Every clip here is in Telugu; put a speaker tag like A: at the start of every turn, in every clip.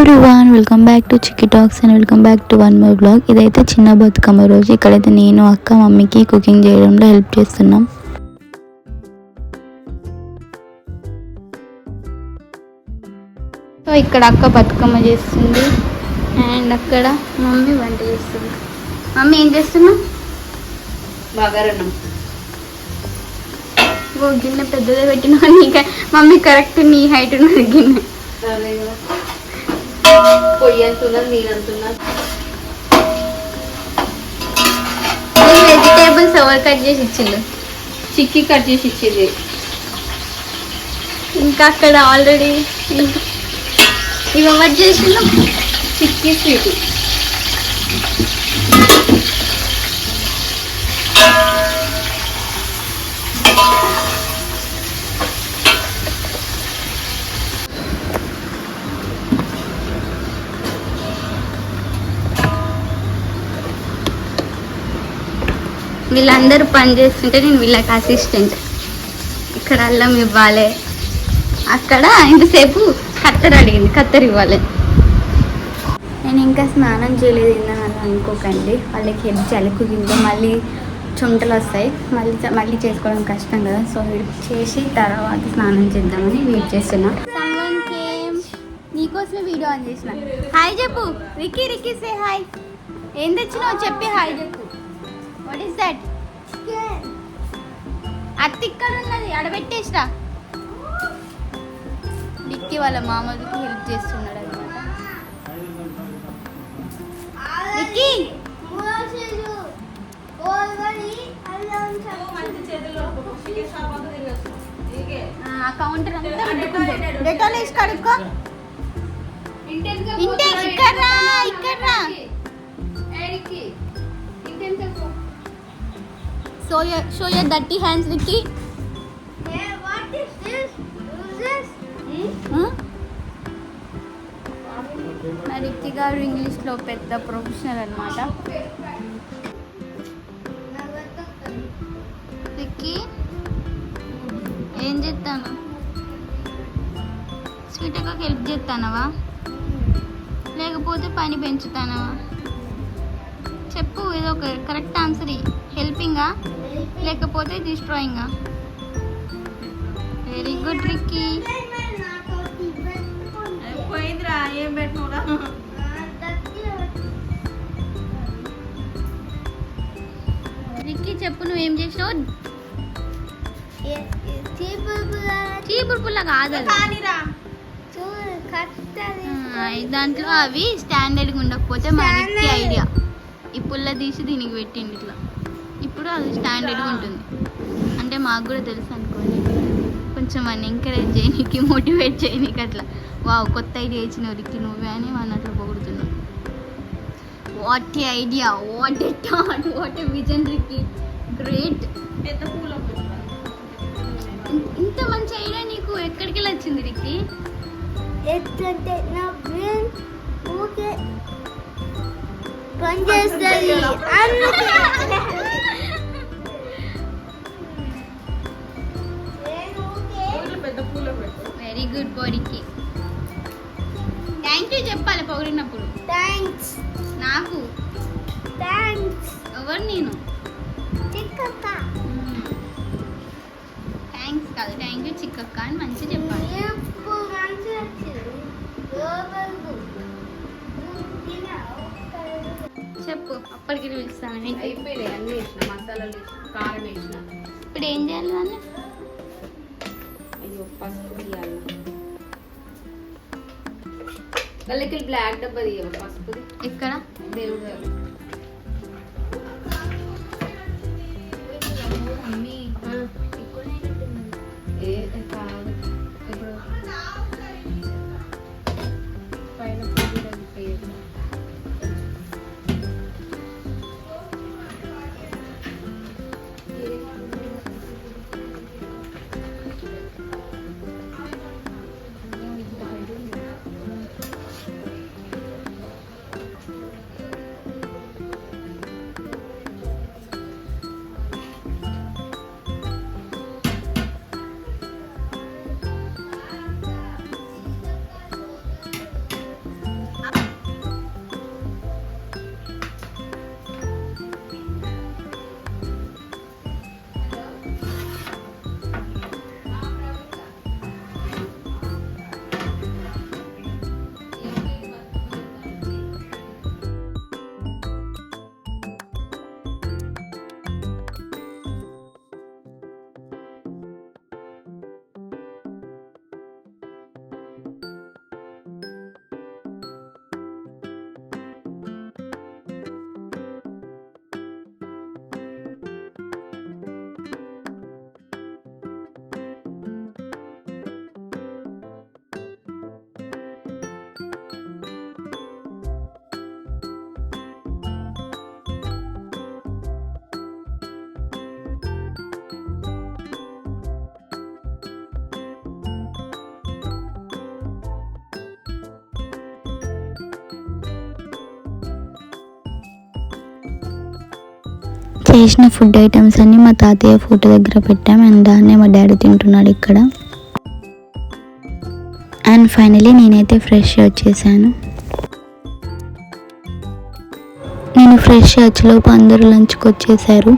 A: Everyone, welcome back to chikki talks and welcome back to one more blog. ఇదైతే చిన్న బతుకమ్మ రోజు. ఇక్కడైతే నేను అక్క మమ్మీకి కుకింగ్ చేయడంలో హెల్ప్ చేస్తున్నాం. సో ఇక్కడ అక్క బతుకమ్మ చేస్తుంది అండ్ అక్కడ మమ్మీ వంట చేస్తుంది. మమ్మీ ఏం చేస్తున్నావు?
B: బాగారన్నం.
A: ఓ గిన్నె పెద్దదే పెట్టినా. నీకే మమ్మీ కరెక్ట్ నీ హైట్ ఉన్నది గిన్నె.
B: పొయ్యి అంటున్నది, నేను అంటున్నాను.
A: వెజిటేబుల్స్ ఎవరు కట్ చేసి ఇచ్చిండు?
B: చిక్కీ కట్ చేసి ఇచ్చేది.
A: ఇంకా అక్కడ ఆల్రెడీ ఇవి ఎవరు చేసిండు?
B: చిక్కీ స్వీట్.
A: వీళ్ళందరూ పని చేస్తుంటే నేను వీళ్ళకి అసిస్టెంట్. ఇక్కడ అల్లం ఇవ్వాలి, అక్కడ ఇంతసేపు కత్తెర అడిగింది, కత్తెర ఇవ్వాలి. నేను ఇంకా స్నానం చేయలేదు ఏందని అలా అనుకోకండి. వాళ్ళకి హెల్ప్ చేయాలి కుకింగ్లో. మళ్ళీ చుంటలు వస్తాయి, మళ్ళీ చేసుకోవడం కష్టం కదా. సో వీడు చేసి తర్వాత స్నానం చేద్దామని వెయిట్ చేస్తున్నా. నీకోసమే వీడియో ఆన్ చేసిన. హాయ్ చెప్పు రిక్కీ. Ricky say hi. ఏం తెచ్చినావు చెప్పి హాయ్ చెప్పు. What is that? అత్తి ఇక్కడ ఉన్నది, అడబెట్టేసిరా. డిక్కి వాళ్ళ మామూలుకి హెల్ప్ చేస్తున్నాడు అనమాట. డిక్కి కౌంటర్ అంతా డెటాల్ వేసి కడుక్కో. ఇక్కడ show your dirty hands, Ricky.
C: Yeah, what is this? Who's this?
A: నా రిక్కీ గారు ఇంగ్లీష్లో పెద్ద ప్రొఫెషనల్ అనమాట. రిక్కీ ఏం చేస్తాను? స్వీట్గా హెల్ప్ చేస్తానవా లేకపోతే పని పెంచుతానవా? చెప్పు, ఏదో ఒక కరెక్ట్ ఆన్సర్. హెల్పింగా లేకపోతే డిస్ట్రాయింగా? Very good Ricky.
B: పోయిందిరా, ఏం పెట్టినరా?
A: రిక్కీ చెప్పు, నువ్వేం చేసావు? చీపురు పుల్ల కాదు దాంట్లో. అవి స్టాండర్డ్గా ఉండకపోతే మా రిక్కీ ఐడియా. ఈ పుల్ల తీసి దీనికి పెట్టిండి ఇట్లా. ఇప్పుడు అది స్టాండర్డ్గా ఉంటుంది అంటే మాకు కూడా తెలుసు అనుకోండి. కొంచెం అని ఎంకరేజ్ చేయనీకి, మోటివేట్ చేయనీకి అట్లా. వావ్, కొత్త ఐడియా ఇచ్చినావు రిక్కీ నువ్వే అని మన అట్లా పొగుడుతున్నావు. What a idea, what a thought, what a vision Ricky. Great. ఇంత మంచి ఐడియా నీకు ఎక్కడికి వెళ్ళి వచ్చింది రిక్కీ?
C: పనిచేస్తుంది.
A: వెరీ గుడ్ బాడీకి. థ్యాంక్ యూ చెప్పాలి పొగిడినప్పుడు.
C: థ్యాంక్స్.
A: నాకు
C: థ్యాంక్స్.
A: ఎవరు? నేను.
C: చిక్కక్క.
A: థ్యాంక్స్ కాదు, థ్యాంక్ యూ చిక్కక్క అని మంచిగా చెప్పాలి. చెప్పు, అప్పటికి పిలుస్తాను.
B: అయిపోయినాయి అన్నీ వేసిన, మసాలాలు వేసిన, కారం వేసిన.
A: ఇప్పుడు ఏం చేయాలి దాన్ని?
B: అయ్యో, పసుపు తీయాలి. వాళ్ళకి బ్లాక్ డబ్బా తీయవు పసుపుది.
A: ఎక్కడ?
B: దేవుడు గారు. ఏ కాదు, ఇప్పుడు పైన
A: చేసిన ఫుడ్ ఐటమ్స్ అన్నీ మా తాతయ్య ఫోటో దగ్గర పెట్టాం అండ్ దాన్నే మా డాడీ తింటున్నాడు ఇక్కడ. అండ్ ఫైనలీ నేనైతే ఫ్రెష్ వచ్చేసాను. నేను ఫ్రెష్ వచ్చేలోపు అందరూ లంచ్కి వచ్చేసారు.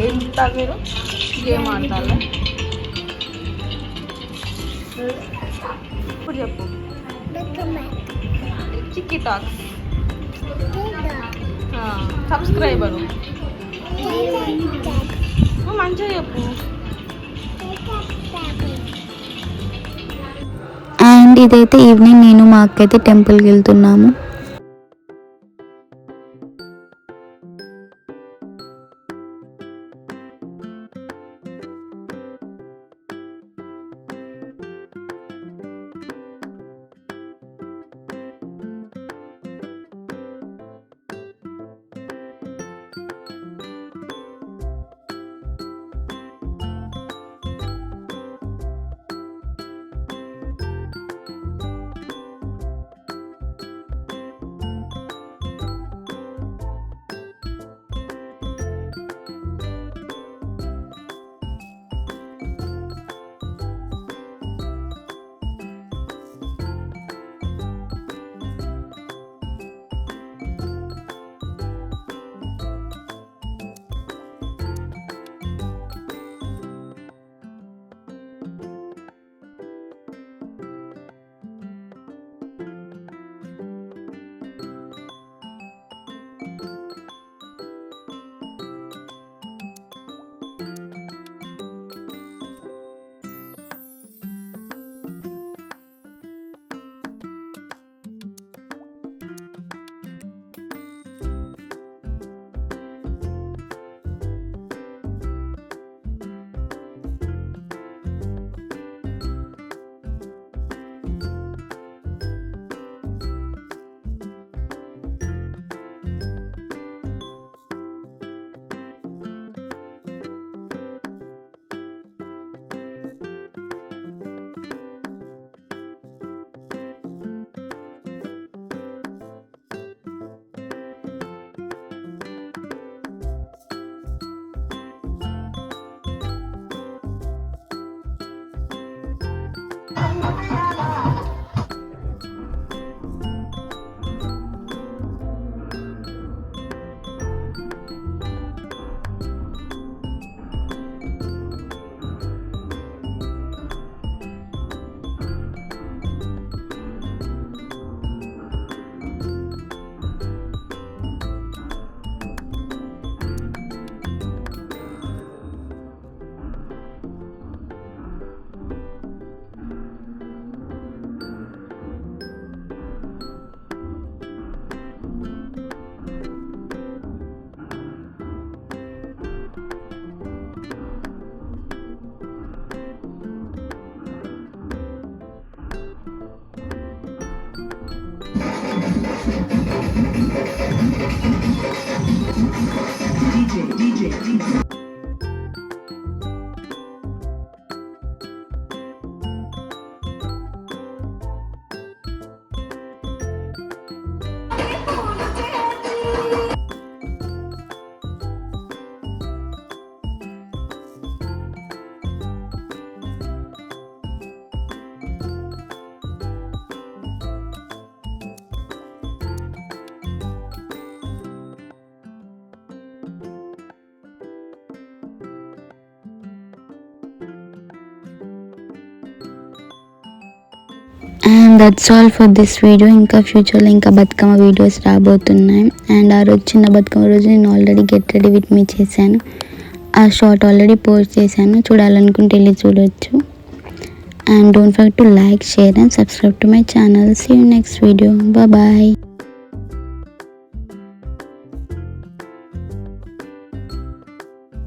B: ఏం చెప్తారు మీరు? గేమ్ ఆడతారా? ఇప్పుడు చెప్పు. చిక్కీ టాక్స్. సబ్స్క్రైబరు మంచిగా చెప్పు.
A: అండ్ ఇదైతే ఈవినింగ్ నేను మా అక్క అయితే టెంపుల్కి వెళ్తున్నాము. And that's all for this video. ఇంకా ఫ్యూచర్లో ఇంకా బతుకమ్మ వీడియోస్ రాబోతున్నాయి. అండ్ ఆ రోజు చిన్న బతుకమ్మ రోజు నేను already get ready with me చేశాను. ఆ షార్ట్ ఆల్రెడీ పోస్ట్ చేశాను, చూడాలనుకుంటే వెళ్ళి చూడొచ్చు. And don't forget to like, share and subscribe to my channel. See you next video. Bye bye.